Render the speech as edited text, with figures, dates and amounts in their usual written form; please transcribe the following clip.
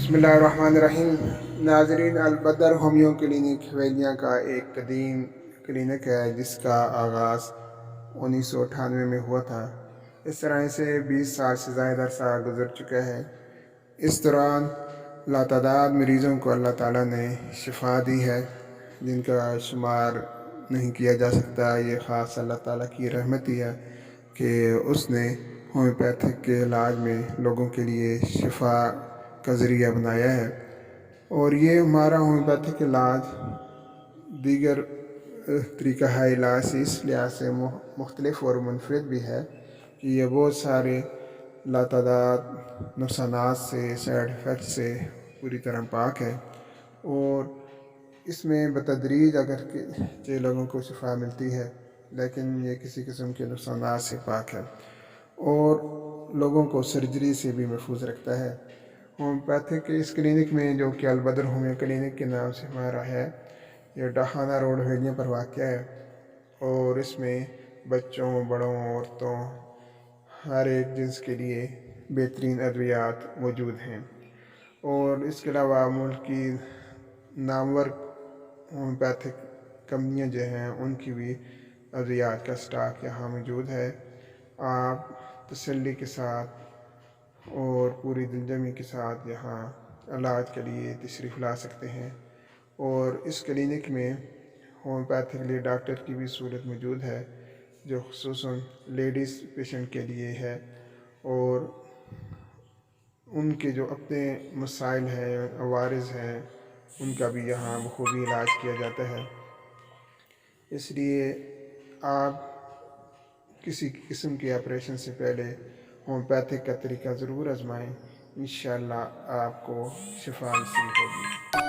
बिस्मिल्लाहिर्रहमानिर्रहीम। नाज़रीन, Albadr homeo clinic हवेलियाँ का एक कदीम क्लिनिक है जिसका आगाज़ 1998 में हुआ था। इस तरह से 20 साल से ज़्यादा अरसा गुज़र चुका है। इस दौरान लातादाद मरीज़ों को अल्लाह ताला ने शिफा दी है जिनका शुमार नहीं किया जा सकता। ये ख़ास अल्लाह ताला की रहमत ही है कि उसने होम्योपैथिक के इलाज में लोगों के लिए शिफा का ज़रिया बनाया है। और ये हमारा होम्योपैथिक इलाज दीगर तरीक़ा है इलाज से इस लिहाज से मुख्तलिफ और मुनफरिद भी है कि ये बहुत सारे लातादाद नुकसानात से, साइड इफ़ेक्ट से पूरी तरह पाक है। और इसमें बतदरीज अगर के लोगों को शिफा मिलती है, लेकिन ये किसी किस्म के नुकसानात से पाक है और लोगों को सर्जरी से भी महफूज रखता है। होम्योपैथिक इस क्लिनिक में, जो कि अलबदर होम्यो क्लिनिक के नाम से हमारा है, यह डाहाना रोड हवेलियाँ पर वाक़या है। और इसमें बच्चों, बड़ों, औरतों, हर एक जिन्स के लिए बेहतरीन अद्वियात मौजूद हैं। और इसके अलावा मुल्क की नामवर होम्योपैथिक कंपनियाँ जो हैं उनकी भी अद्वियात का स्टॉक यहाँ मौजूद है। आप तसल्ली के साथ और पूरी दिलजमी के साथ यहाँ इलाज के लिए तशरीफ़ ला सकते हैं। और इस क्लिनिक में होम्योपैथिक लिए डॉक्टर की भी सहूलत मौजूद है जो ख़ुसूसन लेडीज़ पेशेंट के लिए है। और उनके जो अपने मसाइल हैं, अवारिज़ हैं, उनका भी यहाँ बखूबी इलाज किया जाता है। इसलिए आप किसी किस्म के ऑपरेशन से पहले होम्योपैथिक का तरीका ज़रूर आजमाएं। इंशाअल्लाह आपको शिफा नसीब होगी।